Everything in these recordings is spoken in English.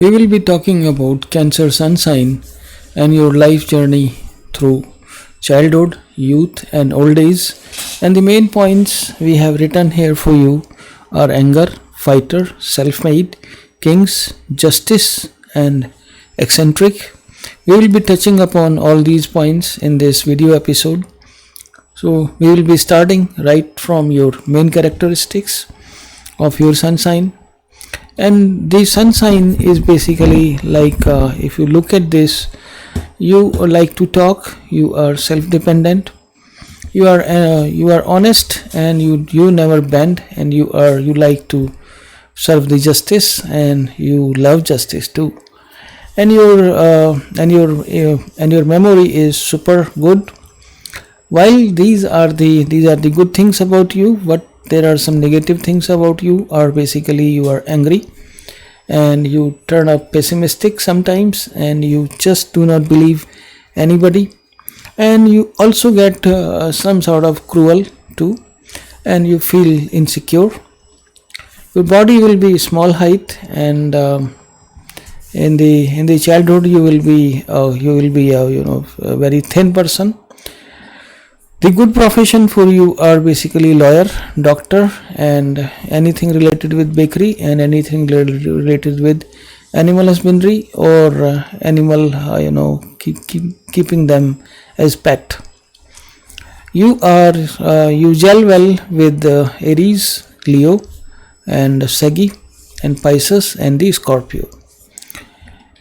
We will be talking about Cancer Sun Sign and your life journey through childhood, youth, and old age. And the main points we have written here for you are anger, fighter, self made, kings, justice, and eccentric. We will be touching upon all these points in this video episode. So, we will be starting right from your main characteristics of your sun sign. And the sun sign is basically like if you look at this, you like to talk, you are self dependent, you are honest, and you never bend, and you like to serve the justice, and you love justice too, and your memory is super good. While these are the good things about you, but there are some negative things about you, are basically you are angry, and you turn up pessimistic sometimes, and you just do not believe anybody, and you also get some sort of cruel too, and you feel insecure. Your body will be small height, and in the childhood you will be a very thin person. The good profession for you are basically lawyer, doctor, and anything related with bakery, and anything related with animal husbandry, or animal, keeping them as pet. You gel well with Aries, Leo, and Sagi, and Pisces, and the Scorpio.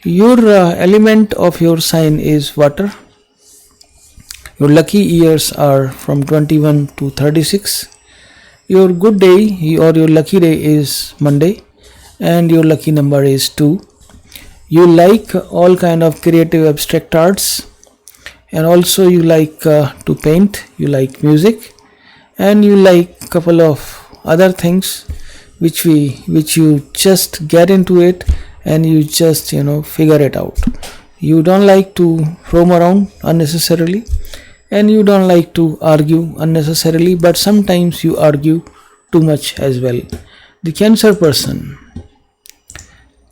Your element of your sign is water. Your lucky years are from 21 to 36. Your good day or your lucky day is Monday, and your lucky number is 2. You like all kind of creative abstract arts, and also you like to paint, you like music, and you like couple of other things which you just get into it, and you just figure it out. You don't like to roam around unnecessarily, and you don't like to argue unnecessarily, but sometimes you argue too much as well. The Cancer person.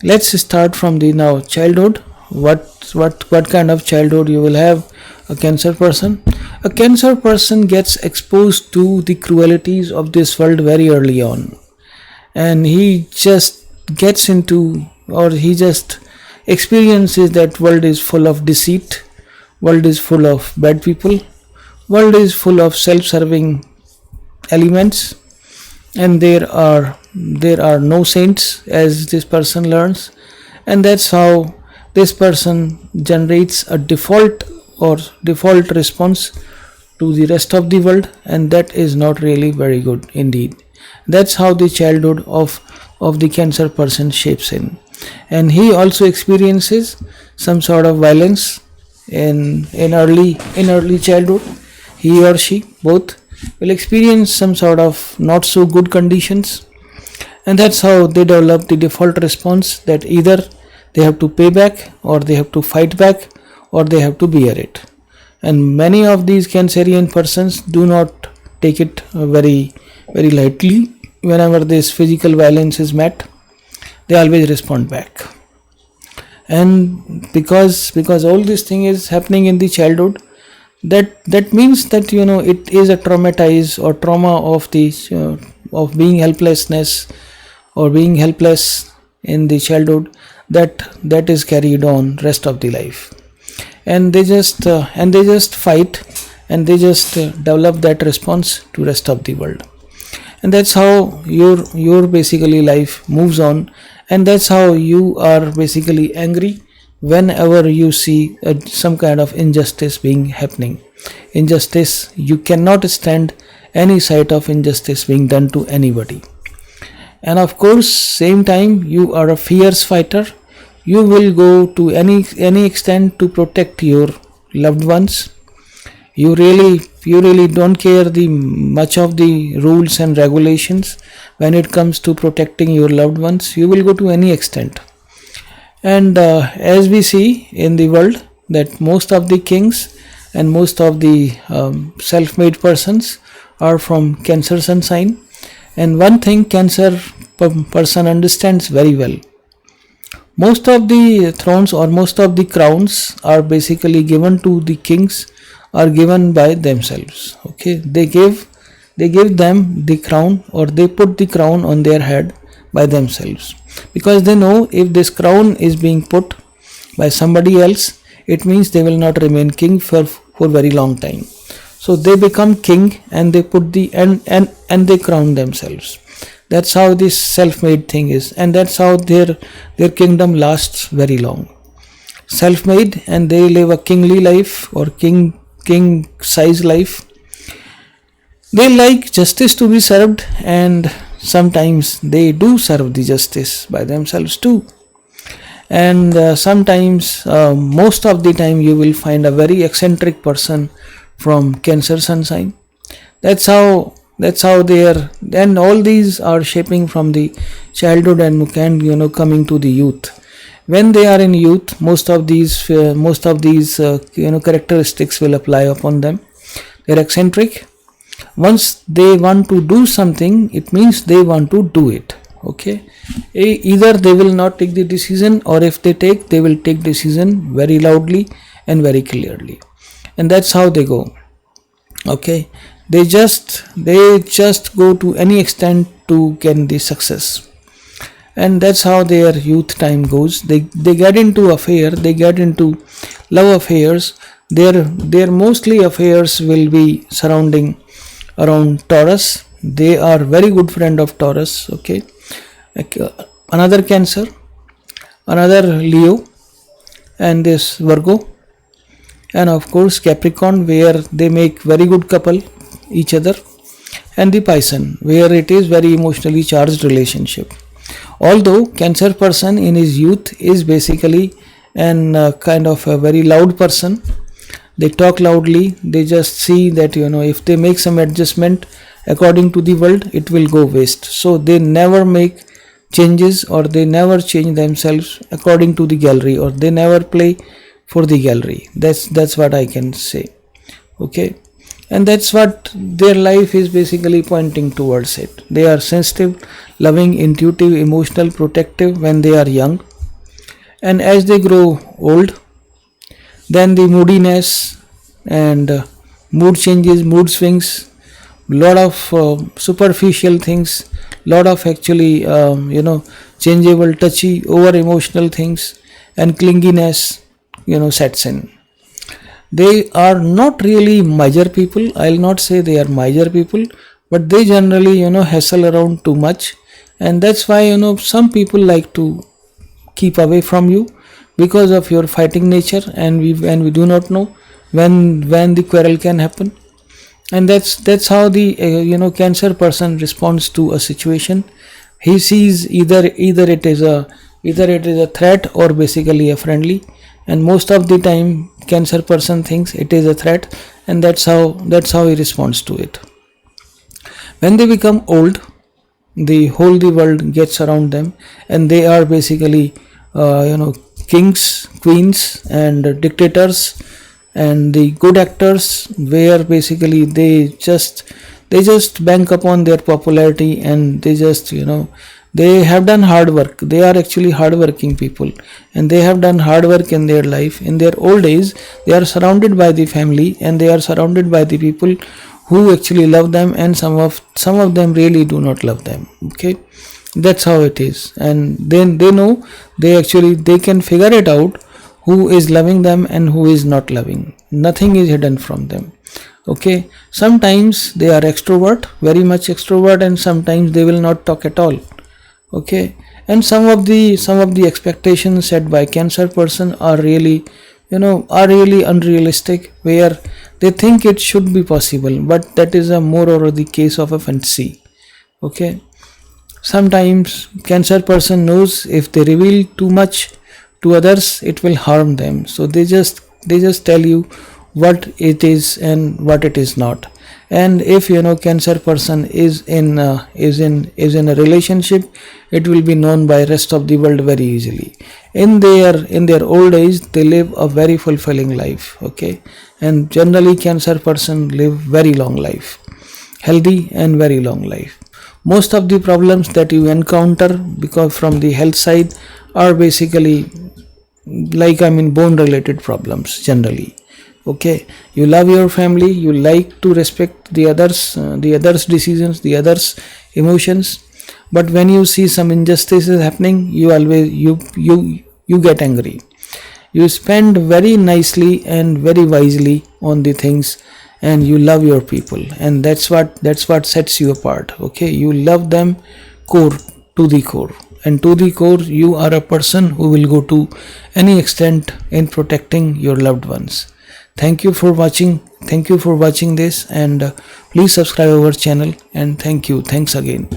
Let's start from the now childhood. What kind of childhood you will have? A Cancer person. A Cancer person gets exposed to the cruelties of this world very early on, and he just gets into, or he just experiences that world is full of deceit, world is full of bad people, world is full of self-serving elements, and there are no saints, as this person learns, and that's how this person generates a default response to the rest of the world, and that is not really very good indeed. That's how the childhood of the Cancer person shapes in, and he also experiences some sort of violence in early childhood. He or she both will experience some sort of not so good conditions, and that's how they develop the default response, that either they have to pay back, or they have to fight back, or they have to bear it. And many of these Cancerian persons do not take it very very lightly. Whenever this physical violence is met, they always respond back, and because all this thing is happening in the childhood, that means that it is a traumatized or trauma of the of being helplessness, or being helpless in the childhood, that is carried on rest of the life, and they just fight, and they just develop that response to rest of the world. And that's how your basically life moves on, and that's how you are basically angry whenever you see some kind of injustice being happening. Injustice, you cannot stand any sight of injustice being done to anybody. And of course, same time, you are a fierce fighter. You will go to any extent to protect your loved ones. You really don't care the much of the rules and regulations when it comes to protecting your loved ones. You will go to any extent. And as we see in the world, that most of the kings and most of the self-made persons are from Cancer sun sign. And one thing Cancer person understands very well: Most of the thrones or most of the crowns are basically given to the kings, are given by themselves. Okay, they give them the crown, or they put the crown on their head by themselves, because they know if this crown is being put by somebody else, it means they will not remain king for very long time. So they become king, and they put the and they crown themselves. That's how this self-made thing is, and that's how their kingdom lasts very long. Self-made, and they live a kingly life, or king size life. They like justice to be served, and sometimes they do serve the justice by themselves too. And sometimes, most of the time, you will find a very eccentric person from Cancer sun sign. That's how they are. And all these are shaping from the childhood and coming to the youth. When they are in youth, most of these characteristics will apply upon them. They're eccentric. Once they want to do something, it means they want to do it. Okay, either they will not take the decision, or if they take, they will take decision very loudly and very clearly, and that's how they go. Okay, they just go to any extent to get the success, and that's how their youth time goes. They get into affair, they get into love affairs. Their mostly affairs will be surrounding around Taurus. They are very good friend of Taurus. Okay, another Cancer, another Leo, and this Virgo, and of course Capricorn, where they make very good couple each other, and the Pisces, where it is very emotionally charged relationship. Although Cancer person in his youth is basically an kind of a very loud person. They talk loudly. They just see that if they make some adjustment according to the world, it will go waste. So they never make changes, or they never change themselves according to the gallery, or they never play for the gallery. That's what I can say. Okay, and that's what their life is basically pointing towards it. They are sensitive, loving, intuitive, emotional, protective when they are young, and as they grow old, then the moodiness and mood changes, mood swings, lot of superficial things, lot of actually changeable, touchy, over emotional things, and clinginess sets in. They are not really miser people. I'll not say they are miser people, but they generally hassle around too much, and that's why some people like to keep away from you because of your fighting nature, and we do not know when the quarrel can happen. And that's how the Cancer person responds to a situation. He sees either it is a threat, or basically a friendly, and most of the time Cancer person thinks it is a threat, and that's how he responds to it. When they become old, the world gets around them, and they are basically kings, queens, and dictators, and the good actors, where basically they just bank upon their popularity, and they have done hard work. They are actually hardworking people, and they have done hard work in their life. In their old age, they are surrounded by the family, and they are surrounded by the people who actually love them, and some of them really do not love them. Okay, that's how it is. And then they know, they can figure it out, who is loving them and who is not loving. Nothing is hidden from them. Okay, sometimes they are extrovert, very much extrovert, and sometimes they will not talk at all. Okay, and some of the expectations set by Cancer person are really unrealistic, where they think it should be possible, but that is a more or the case of a fantasy. Okay, sometimes Cancer person knows if they reveal too much to others, it will harm them, so they just tell you what it is and what it is not. And if Cancer person is in a relationship, it will be known by rest of the world very easily. In their old age, they live a very fulfilling life. Okay, and generally Cancer person live very long life, healthy and very long life. Most of the problems that you encounter because from the health side are basically bone related problems generally. Okay, you love your family, you like to respect the others decisions, the others emotions, but when you see some injustices happening, you get angry. You spend very nicely and very wisely on the things, and you love your people, and that's what sets you apart. Okay, you love them core to the core, and to the core you are a person who will go to any extent in protecting your loved ones. Thank you for watching. Thank you for watching this, and please subscribe our channel, and thanks again.